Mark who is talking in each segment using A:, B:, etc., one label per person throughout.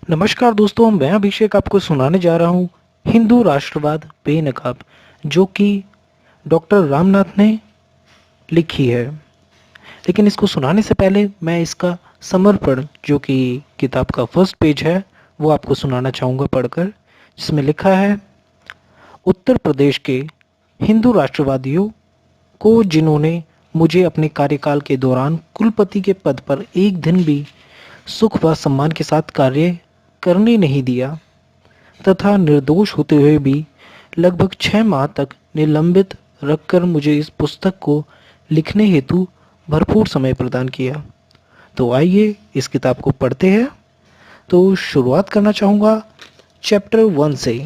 A: नमस्कार दोस्तों, मैं अभिषेक आपको सुनाने जा रहा हूँ हिंदू राष्ट्रवाद बेनकाब, जो कि डॉक्टर रामनाथ ने लिखी है। लेकिन इसको सुनाने से पहले मैं इसका समर्पण, जो कि किताब का फर्स्ट पेज है, वो आपको सुनाना चाहूँगा पढ़कर, जिसमें लिखा है: उत्तर प्रदेश के हिंदू राष्ट्रवादियों को, जिन्होंने मुझे अपने कार्यकाल के दौरान कुलपति के पद पर एक दिन भी सुख व सम्मान के साथ कार्य करने नहीं दिया, तथा निर्दोष होते हुए भी लगभग 6 माह तक निलंबित रखकर मुझे इस पुस्तक को लिखने हेतु भरपूर समय प्रदान किया। तो आइए इस किताब को पढ़ते हैं। तो शुरुआत करना चाहूँगा चैप्टर 1 से।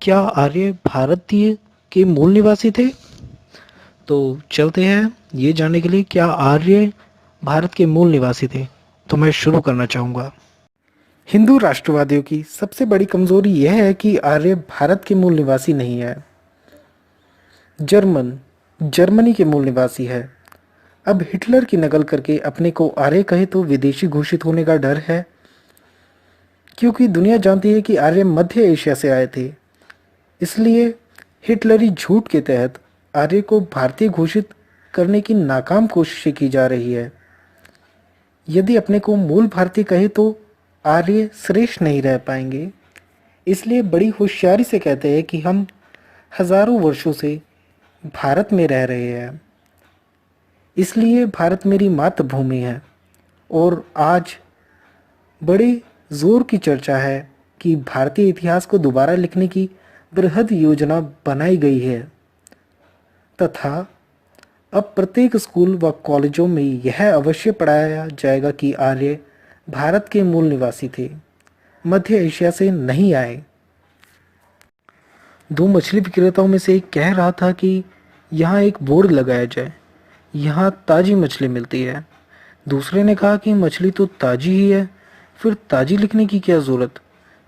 A: क्या आर्य भारतीय के मूल निवासी थे? तो चलते हैं ये जानने के लिए क्या आर्य भारत के मूल निवासी थे। तो मैं शुरू करना चाहूँगा। हिंदू राष्ट्रवादियों की सबसे बड़ी कमजोरी यह है कि आर्य भारत के मूल निवासी नहीं है, जर्मनी के मूल निवासी है। अब हिटलर की नकल करके अपने को आर्य कहे तो विदेशी घोषित होने का डर है, क्योंकि दुनिया जानती है कि आर्य मध्य एशिया से आए थे। इसलिए हिटलरी झूठ के तहत आर्य को भारतीय घोषित करने की नाकाम कोशिशें की जा रही है। यदि अपने को मूल भारतीय कहे तो आर्य श्रेष्ठ नहीं रह पाएंगे। इसलिए बड़ी होशियारी से कहते हैं कि हम हजारों वर्षों से भारत में रह रहे हैं, इसलिए भारत मेरी मातृभूमि है। और आज बड़े जोर की चर्चा है कि भारतीय इतिहास को दोबारा लिखने की बृहद योजना बनाई गई है, तथा अब प्रत्येक स्कूल व कॉलेजों में यह अवश्य पढ़ाया जाएगा कि आर्य भारत के मूल निवासी थे, मध्य एशिया से नहीं आए। दो मछली विक्रेताओं में से एक कह रहा था कि यहाँ एक बोर्ड लगाया जाए, यहाँ ताज़ी मछली मिलती है। दूसरे ने कहा कि मछली तो ताज़ी ही है, फिर ताज़ी लिखने की क्या ज़रूरत,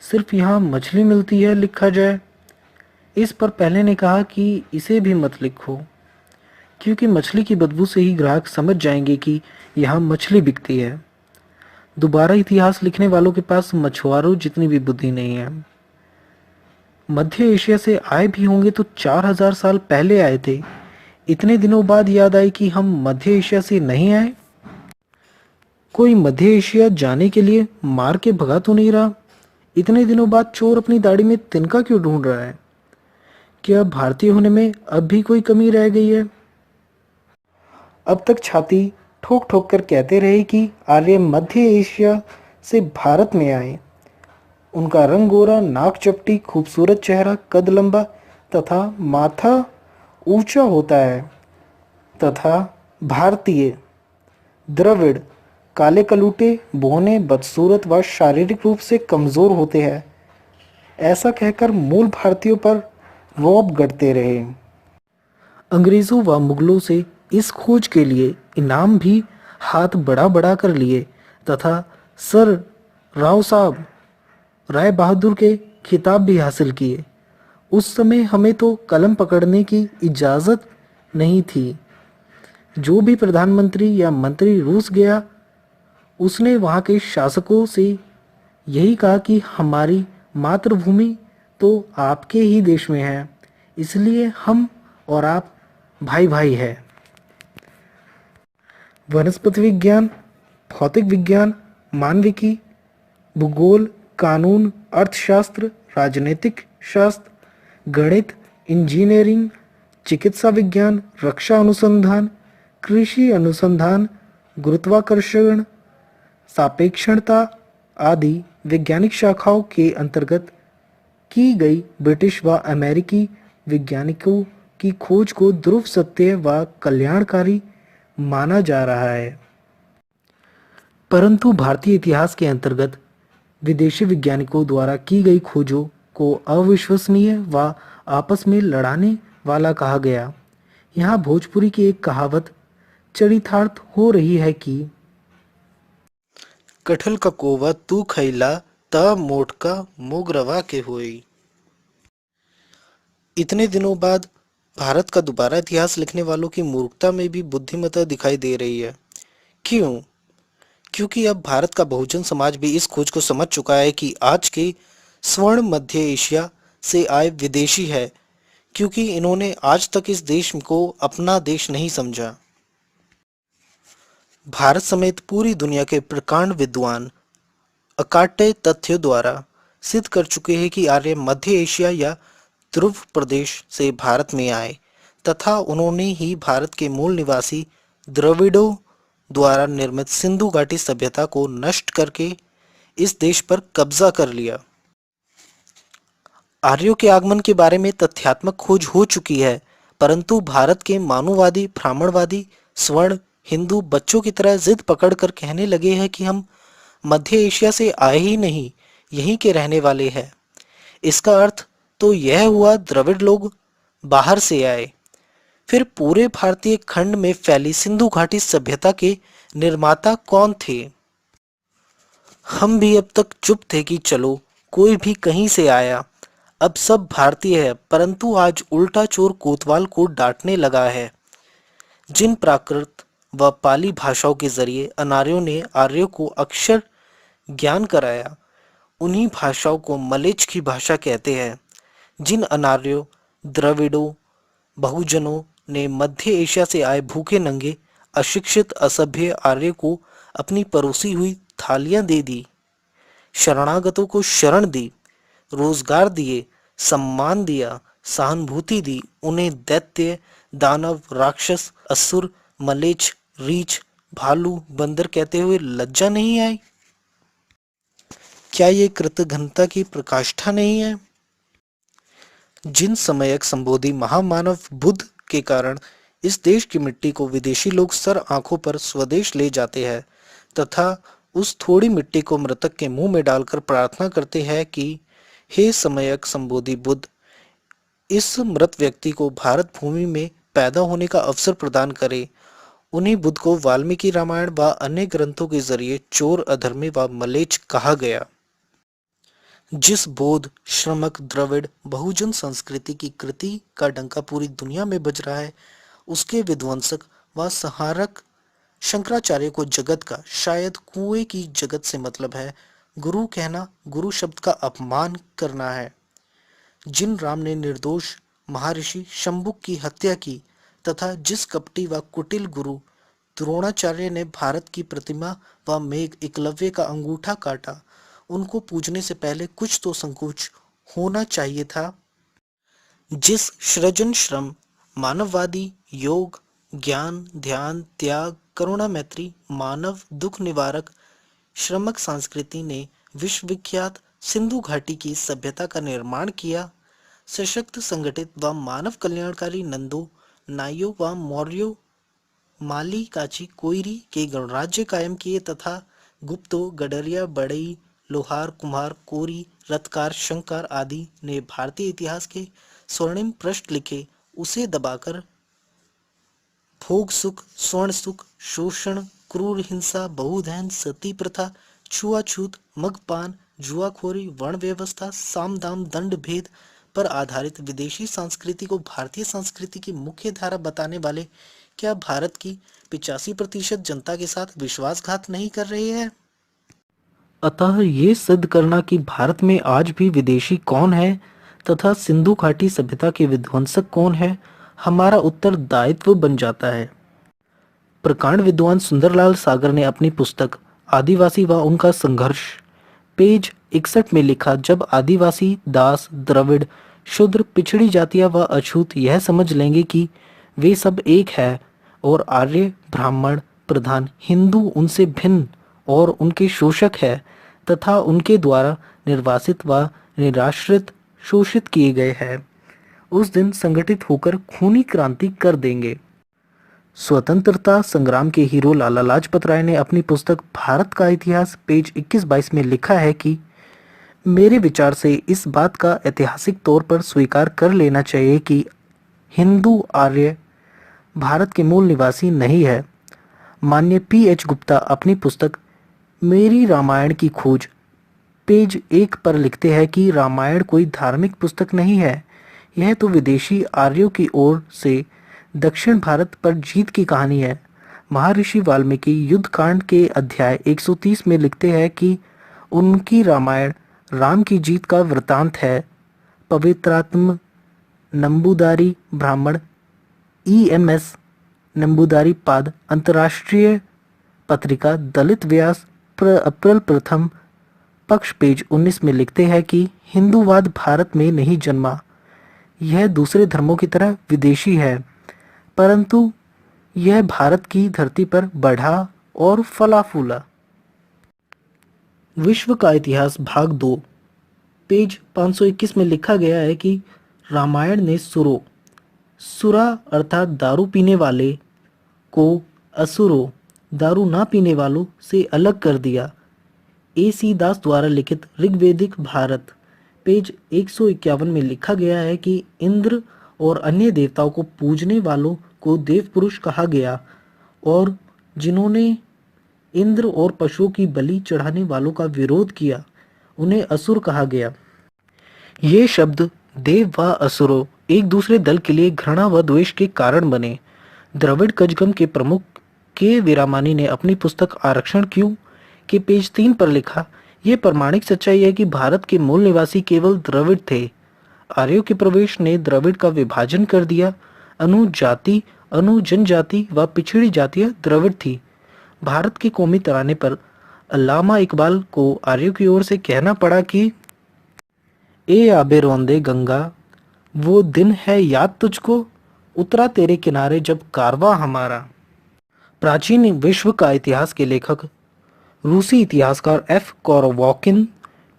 A: सिर्फ यहाँ मछली मिलती है लिखा जाए। इस पर पहले ने कहा कि इसे भी मत लिखो, क्योंकि मछली की बदबू से ही ग्राहक समझ जाएंगे कि यहाँ मछली बिकती है। दोबारा इतिहास लिखने वालों के पास मछुआरों जितनी भी बुद्धि नहीं है। मध्य एशिया से आए भी होंगे तो 4000 साल पहले आए थे। इतने दिनों बाद याद आई कि हम मध्य एशिया से नहीं आए। कोई मध्य एशिया जाने के लिए मार के भगा तो नहीं रहा। इतने दिनों बाद चोर अपनी दाढ़ी में तिनका क्यों ढूंढ रहा है? क्या भारतीय होने में अब भी कोई कमी रह गई है? अब तक छाती ठोक ठोक कर कहते रहे कि आर्य मध्य एशिया से भारत में आए। उनका रंग गोरा, नाक चपटी, खूबसूरत चेहरा, कद लंबा तथा माथा ऊंचा होता है, तथा भारतीय, द्रविड़, काले कलूटे, बौने, बदसूरत व शारीरिक रूप से कमजोर होते हैं, ऐसा कहकर मूल भारतीयों पर रौब गढ़ते रहे। अंग्रेजों व मुगलों से इस खोज के लिए इनाम भी हाथ बढ़ा बढ़ा कर लिए, तथा सर राव साहब राय बहादुर के खिताब भी हासिल किए। उस समय हमें तो कलम पकड़ने की इजाज़त नहीं थी। जो भी प्रधानमंत्री या मंत्री रूस गया, उसने वहाँ के शासकों से यही कहा कि हमारी मातृभूमि तो आपके ही देश में है, इसलिए हम और आप भाई भाई है। वनस्पति विज्ञान, भौतिक विज्ञान, मानविकी, भूगोल, कानून, अर्थशास्त्र, राजनीतिक शास्त्र, गणित, इंजीनियरिंग, चिकित्सा विज्ञान, रक्षा अनुसंधान, कृषि अनुसंधान, गुरुत्वाकर्षण, सापेक्षणता आदि वैज्ञानिक शाखाओं के अंतर्गत की गई ब्रिटिश व अमेरिकी वैज्ञानिकों की खोज को ध्रुव सत्य व कल्याणकारी माना जा रहा है। परंतु भारतीय इतिहास के अंतर्गत विदेशी वैज्ञानिकों द्वारा की गई खोजों को अविश्वसनीय व आपस में लड़ाने वाला कहा गया। यहाँ भोजपुरी की एक कहावत चरितार्थ हो रही है कि कटहल का कोवा तू खैला त मोटका मोगरवा के होई। इतने दिनों बाद भारत का दोबारा इतिहास लिखने वालों की मूर्खता में भी बुद्धिमत्ता दिखाई दे रही है। क्यों?
B: क्योंकि अब भारत का बहुजन समाज भी इस खोज को समझ चुका है कि आज के स्वर्ण मध्य एशिया से आए विदेशी है, क्योंकि इन्होंने आज तक इस देश को अपना देश नहीं समझा। भारत समेत पूरी दुनिया के प्रकांड विद्वान अकाट्य तथ्यों द्वारा सिद्ध कर चुके हैं कि आर्य मध्य एशिया या ध्रुव प्रदेश से भारत में आए तथा उन्होंने ही भारत के मूल निवासी द्रविड़ों द्वारा निर्मित सिंधु घाटी सभ्यता को नष्ट करके इस देश पर कब्जा कर लिया। आर्यों के आगमन के बारे में तथ्यात्मक खोज हो चुकी है, परंतु भारत के मानववादी ब्राह्मणवादी स्वर्ण हिंदू बच्चों की तरह जिद पकड़कर कहने लगे हैं कि हम मध्य एशिया से आए ही नहीं, यहीं के रहने वाले हैं। इसका अर्थ तो यह हुआ द्रविड़ लोग बाहर से आए। फिर पूरे भारतीय खंड में फैली सिंधु घाटी सभ्यता के निर्माता कौन थे? हम भी अब तक चुप थे कि चलो कोई भी कहीं से आया, अब सब भारतीय है, परंतु आज उल्टा चोर कोतवाल को डांटने लगा है। जिन प्राकृत व पाली भाषाओं के जरिए अनार्यों ने आर्यों को अक्षर ज्ञान कराया, उन्हीं भाषाओं को मलेच्छ की भाषा कहते हैं। जिन अनार्यों द्रविड़ों बहुजनों ने मध्य एशिया से आए भूखे नंगे अशिक्षित असभ्य आर्य को अपनी परोसी हुई थालियां दे दी, शरणागतों को शरण दी, रोजगार दिए, सम्मान दिया, सहानुभूति दी, उन्हें दैत्य दानव राक्षस असुर मलेच्छ रीछ भालू बंदर कहते हुए लज्जा नहीं आई? क्या ये कृतघ्नता की प्रकाष्ठा नहीं है? जिन समयक संबोधि महामानव बुद्ध के कारण इस देश की मिट्टी को विदेशी लोग सर आंखों पर स्वदेश ले जाते हैं तथा उस थोड़ी मिट्टी को मृतक के मुंह में डालकर प्रार्थना करते हैं कि हे समयक संबोधि बुद्ध, इस मृत व्यक्ति को भारत भूमि में पैदा होने का अवसर प्रदान करे, उन्हीं बुद्ध को वाल्मीकि रामायण व अन्य ग्रंथों के जरिए चोर अधर्मी व मलेच्छ कहा गया। जिस बौद्ध श्रमक द्रविड़ बहुजन संस्कृति की कृति का डंका पूरी दुनिया में बज रहा है, उसके विध्वंसक व संहारक शंकराचार्य को जगत का, शायद कुएं की जगत से मतलब है, गुरु कहना गुरु शब्द का अपमान करना है। जिन राम ने निर्दोष महर्षि शंभुक की हत्या की तथा जिस कपटी व कुटिल गुरु द्रोणाचार्य ने भारत की प्रतिमा व मेघ एकलव्य का अंगूठा काटा, उनको पूजने से पहले कुछ तो संकोच होना चाहिए था। जिस सृजन श्रम मानववादी योग ज्ञान ध्यान त्याग करुणा मैत्री मानव दुख निवारक श्रमक संस्कृति ने विश्वविख्यात सिंधु घाटी की सभ्यता का निर्माण किया, सशक्त संगठित व मानव कल्याणकारी नंदों नाइयों व मौर्यों माली काची कोइरी के गणराज्य कायम किए तथा गुप्तो गडरिया बड़ई लोहार कुम्हार कोरी रत्कार शंकर आदि ने भारतीय इतिहास के स्वर्णिम पृष्ठ लिखे, उसे दबाकर भोग सुख स्वर्ण सुख शोषण क्रूर हिंसा बहुधैन सती प्रथा छुआछूत मगपान जुआखोरी वर्ण व्यवस्था साम दाम दंड भेद पर आधारित विदेशी संस्कृति को भारतीय संस्कृति की मुख्य धारा बताने वाले क्या भारत की 85% जनता के साथ विश्वासघात नहीं कर रहे हैं?
A: अतः ये सिद्ध करना कि भारत में आज भी विदेशी कौन है तथा सिंधु घाटी सभ्यता के विध्वंसक कौन है, हमारा उत्तरदायित्व बन जाता है। प्रकांड विद्वान सुंदरलाल सागर ने अपनी पुस्तक आदिवासी व उनका संघर्ष पेज 61 में लिखा, जब आदिवासी दास द्रविड़ शूद्र पिछड़ी जातियां व अछूत यह समझ लेंगे कि वे सब एक है और आर्य ब्राह्मण प्रधान हिंदू उनसे भिन्न और उनके शोषक है तथा उनके द्वारा निर्वासित व निराश्रित शोषित किए गए हैं, उस दिन संगठित होकर खूनी क्रांति कर देंगे। स्वतंत्रता संग्राम के हीरो लाला लाजपत राय ने अपनी पुस्तक भारत का इतिहास पेज 21-22 में लिखा है कि मेरे विचार से इस बात का ऐतिहासिक तौर पर स्वीकार कर लेना चाहिए कि हिंदू आर्य भारत के मूल निवासी नहीं है। माननीय P.H. गुप्ता अपनी पुस्तक मेरी रामायण की खोज पेज 1 पर लिखते हैं कि रामायण कोई धार्मिक पुस्तक नहीं है, यह तो विदेशी आर्यों की ओर से दक्षिण भारत पर जीत की कहानी है। महर्षि वाल्मीकि युद्ध कांड के अध्याय 130 में लिखते हैं कि उनकी रामायण राम की जीत का वृतांत है। पवित्रात्म नंबूदारी ब्राह्मण ईएमएस नंबूदारी पाद अंतर्राष्ट्रीय पत्रिका दलित व्यास अप्रैल प्रथम पक्ष पेज 19 में लिखते हैं कि हिंदूवाद भारत में नहीं जन्मा। यह दूसरे धर्मों की तरह विदेशी है, परंतु यह भारत की धरती पर बढ़ा और फला फूला। विश्व का इतिहास भाग 2 पेज 521 में लिखा गया है कि रामायण ने सुरा अर्थात दारू पीने वाले को असुरों दारू ना पीने वालों से अलग कर दिया। A.C. दास द्वारा लिखित ऋग्वेदिक भारत पेज 151 में लिखा गया है कि इंद्र और अन्य देवताओं को पूजने वालों को देव पुरुष कहा गया और जिन्होंने इंद्र और पशुओं की बलि चढ़ाने वालों का विरोध किया उन्हें असुर कहा गया। ये शब्द देव व असुरों एक दूसरे दल के लिए घृणा व द्वेष के कारण बने। द्रविड़ कजगम के प्रमुख के वीरामानी ने अपनी पुस्तक आरक्षण क्यों के पेज 3 पर लिखा, यह प्रमाणिक सच्चाई है कि भारत के मूल निवासी केवल द्रविड़ थे। आर्यों के प्रवेश ने द्रविड़ का विभाजन कर दिया। अनुजाति जनजाति व पिछड़ी जातियां द्रविड़ थी। भारत के कौमी तराने पर अल्लामा इकबाल को आर्यों की ओर से कहना पड़ा कि ए आबे रोंदे गंगा वो दिन है याद तुझको, उतरा तेरे किनारे जब कारवां हमारा। प्राचीन विश्व का इतिहास के लेखक रूसी इतिहासकार एफ कोरोवाकिन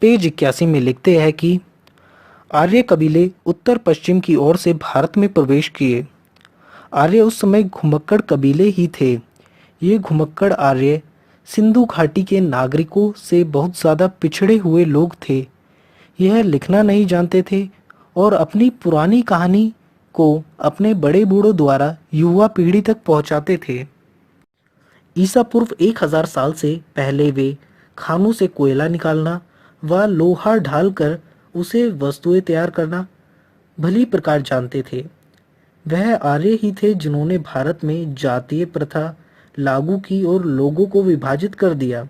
A: पेज 81 में लिखते हैं कि आर्य कबीले उत्तर पश्चिम की ओर से भारत में प्रवेश किए। आर्य उस समय घुमक्कड़ कबीले ही थे। ये घुमक्कड़ आर्य सिंधु घाटी के नागरिकों से बहुत ज़्यादा पिछड़े हुए लोग थे। यह लिखना नहीं जानते थे और अपनी पुरानी कहानी को अपने बड़े बूढ़ों द्वारा युवा पीढ़ी तक पहुंचाते थे। ईसा पूर्व 1000 साल से पहले वे खानों से कोयला निकालना व लोहा ढालकर उसे वस्तुएं तैयार करना भली प्रकार जानते थे। वह आर्य ही थे जिन्होंने भारत में जातीय प्रथा लागू की और लोगों को विभाजित कर दिया।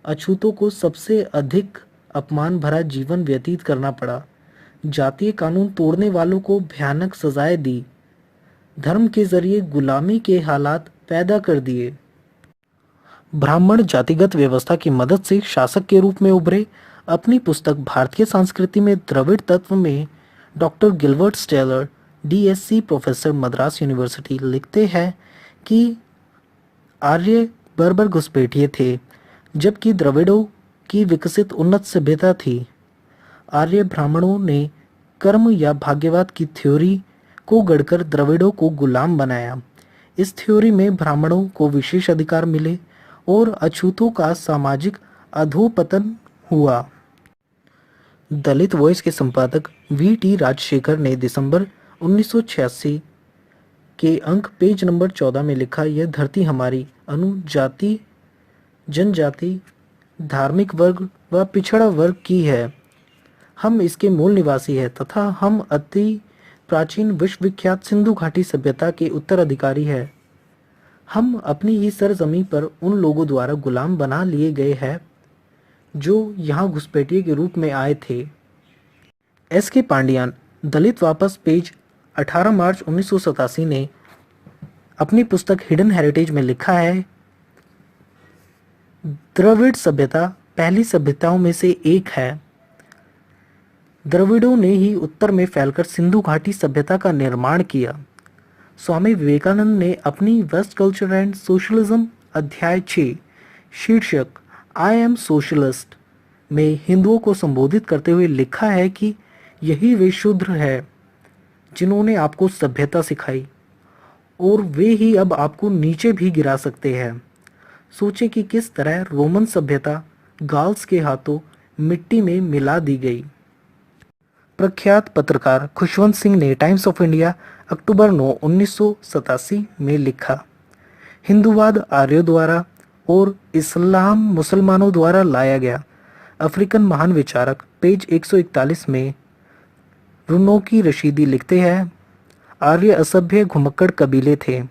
A: अछूतों को सबसे अधिक अपमान भरा जीवन व्यतीत करना पड़ा। जातीय कानून तोड़ने वालों को भयानक सजाएं दी। धर्म के जरिए गुलामी के हालात पैदा कर दिए। ब्राह्मण जातिगत व्यवस्था की मदद से शासक के रूप में उभरे। अपनी पुस्तक भारतीय संस्कृति में द्रविड़ तत्व में doctor Gilbert Slater DSc professor Madras university लिखते हैं कि आर्य बर्बर घुसपैठिए थे, जबकि द्रविड़ों की विकसित उन्नत सभ्यता थी। आर्य ब्राह्मणों ने कर्म या भाग्यवाद की थ्योरी को गढ़कर द्रविड़ों को गुलाम बनाया। इस थ्योरी में ब्राह्मणों को विशेष अधिकार मिले और अछूतों का सामाजिक अधोपतन हुआ। दलित वॉइस के संपादक VT राजशेखर ने दिसंबर 1986 के अंक पेज नंबर 14 में लिखा, यह धरती हमारी अनुजाति जनजाति धार्मिक वर्ग व पिछड़ा वर्ग की है। हम इसके मूल निवासी हैं तथा हम अति प्राचीन विश्वविख्यात सिंधु घाटी सभ्यता के उत्तराधिकारी हैं। हम अपनी ही सरजमी पर उन लोगों द्वारा गुलाम बना लिए गए हैं जो यहाँ घुसपैठिए के रूप में आए थे। SK पांडियान दलित वापस पेज 18 मार्च 1987 ने अपनी पुस्तक हिडन हेरिटेज में लिखा है, द्रविड़ सभ्यता पहली सभ्यताओं में से एक है। द्रविड़ों ने ही उत्तर में फैलकर सिंधु घाटी सभ्यता का निर्माण किया। स्वामी विवेकानंद ने अपनी वेस्ट कल्चर एंड सोशलिज्म अध्याय 6 शीर्षक आई एम सोशलिस्ट में हिंदुओं को संबोधित करते हुए लिखा है कि यही वे शूद्र है जिन्होंने आपको सभ्यता सिखाई और वे ही अब आपको नीचे भी गिरा सकते हैं। सोचें कि किस तरह रोमन सभ्यता गाल्स के हाथों मिट्टी में मिला दी गई। प्रख्यात पत्रकार खुशवंत सिंह ने टाइम्स ऑफ इंडिया अक्टूबर 9 1987 में लिखा, हिंदूवाद आर्यों द्वारा और इस्लाम मुसलमानों द्वारा लाया गया। अफ्रीकन महान विचारक पेज 141 में रुनोकी रशीदी लिखते हैं, आर्य असभ्य घुमक्कड़ कबीले थे।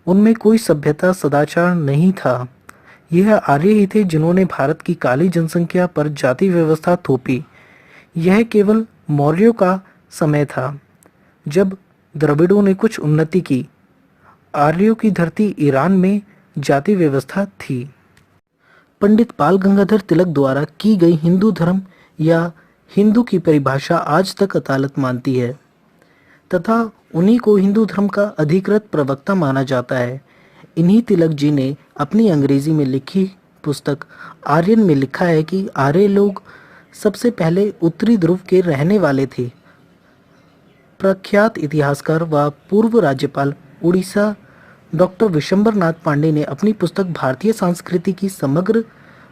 A: उनमें कोई सभ्यता सदाचार नहीं था। यह आर्य ही थे जिन्होंने भारत की काली जनसंख्या पर जाति व्यवस्था थोपी। यह केवल मौर्यों का समय था जब द्रविड़ों ने कुछ उन्नति की। आर्यों की धरती ईरान में जाति व्यवस्था थी। पंडित बाल गंगाधर तिलक द्वारा की गई हिंदू धर्म या हिंदू की परिभाषा आज तक अदालत मानती है तथा उन्हीं को हिंदू धर्म का अधिकृत प्रवक्ता माना जाता है। इन्हीं तिलक जी ने अपनी अंग्रेजी में लिखी पुस्तक आर्यन में लिखा है कि आर्य लोग सबसे पहले उत्तरी ध्रुव के रहने वाले थे। प्रख्यात इतिहासकार व पूर्व राज्यपाल उड़ीसा डॉक्टर विशंबरनाथ पांडे ने अपनी पुस्तक भारतीय संस्कृति की समग्र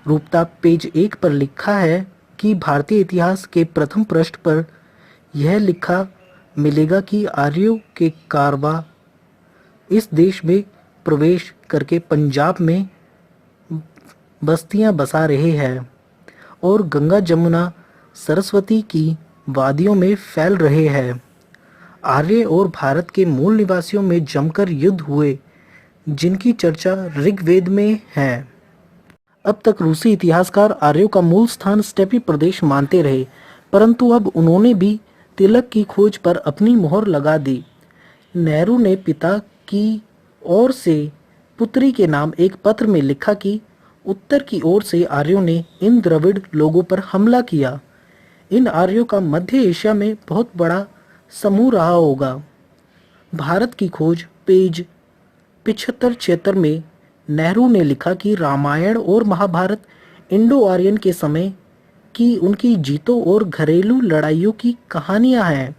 A: रूपता पेज 1 पर लिखा है कि भारतीय इतिहास के प्रथम पृष्ठ पर यह लिखा मिलेगा कि आर्यों के कारवा इस देश में प्रवेश करके पंजाब में बस्तियां बसा रहे हैं और गंगा जमुना सरस्वती की वादियों में फैल रहे हैं। आर्य और भारत के मूल निवासियों में जमकर युद्ध हुए जिनकी चर्चा ऋग्वेद में है। अब तक रूसी इतिहासकार आर्यों का मूल स्थान स्टेपी प्रदेश मानते रहे, परंतु अब उन्होंने भी तिलक की खोज पर अपनी मोहर लगा दी। नेहरू ने पिता की ओर से पुत्री के नाम एक पत्र में लिखा कि उत्तर की ओर से आर्यों ने इन द्रविड़ लोगों पर हमला किया। इन आर्यों का मध्य एशिया में बहुत बड़ा समूह रहा होगा। भारत की खोज पेज 75-76 में नेहरू ने लिखा कि रामायण और महाभारत इंडो आर्यन के समय की उनकी जीतों और घरेलू लड़ाइयों की कहानियां हैं।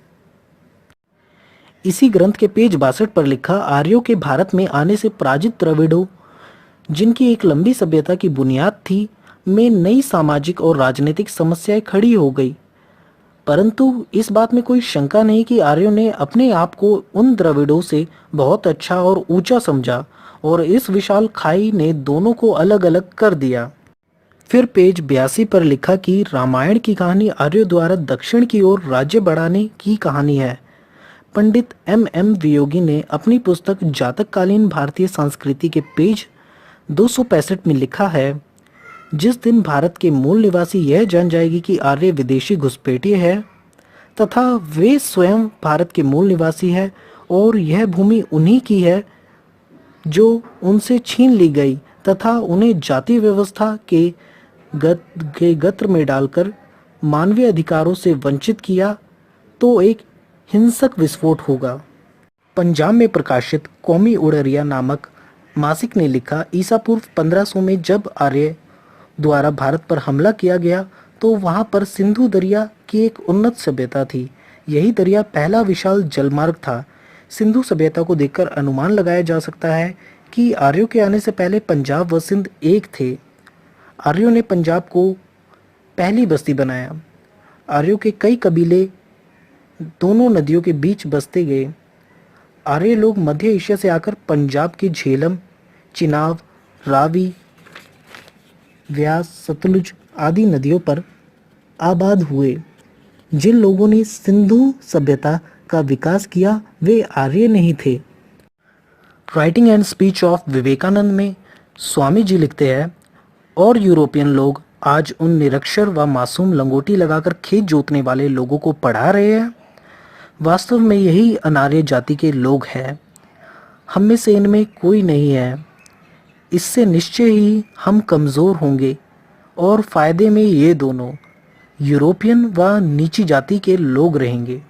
A: इसी ग्रंथ के पेज 62 पर लिखा आर्यों के भारत में आने से पराजित द्रविड़ों जिनकी एक लंबी सभ्यता की बुनियाद थी में नई सामाजिक और राजनीतिक समस्याएं खड़ी हो गई। परंतु इस बात में कोई शंका नहीं कि आर्यों ने अपने आप को उन द्रविड़ों से बहुत अच्छा और ऊंचा समझा और इस विशाल खाई ने दोनों को अलग अलग कर दिया। फिर पेज 82 पर लिखा कि रामायण की कहानी आर्यों द्वारा दक्षिण की ओर राज्य बढ़ाने की कहानी है। पंडित M.M. वियोगी ने अपनी पुस्तक जातककालीन भारतीय संस्कृति के पेज 265 में लिखा है जिस दिन भारत के मूल निवासी यह जान जाएगी कि आर्य विदेशी घुसपैठिए है तथा वे स्वयं भारत के मूल निवासी है और यह भूमि उन्हीं की है जो उनसे छीन ली गई तथा उन्हें जाति व्यवस्था के गत्र में डालकर मानवीय अधिकारों से वंचित किया तो एक हिंसक विस्फोट होगा। पंजाब में प्रकाशित कौमी उड़रिया नामक मासिक ने लिखा ईसा पूर्व 1500 में जब आर्य द्वारा भारत पर हमला किया गया तो वहां पर सिंधु दरिया की एक उन्नत सभ्यता थी। यही दरिया पहला विशाल जलमार्ग था। सिंधु सभ्यता को देखकर अनुमान लगाया जा सकता है कि आर्यों के आने से पहले पंजाब व सिंध एक थे। आर्यों ने पंजाब को पहली बस्ती बनाया। आर्यों के कई कबीले दोनों नदियों के बीच बसते गए। आर्य लोग मध्य एशिया से आकर पंजाब की झेलम, चिनाब, रावी, व्यास, सतलुज आदि नदियों पर आबाद हुए। जिन लोगों ने सिंधु सभ्यता का विकास किया वे आर्य नहीं थे। Writing and speech of Vivekananda में स्वामी जी लिखते हैं और यूरोपियन लोग आज उन निरक्षर व मासूम लंगोटी लगाकर खेत जोतने वाले लोगों को पढ़ा रहे हैं। वास्तव में यही अनार्य जाति के लोग हैं। हम में से इनमें कोई नहीं है। इससे निश्चय ही हम कमज़ोर होंगे और फायदे में ये दोनों यूरोपियन व नीची जाति के लोग रहेंगे।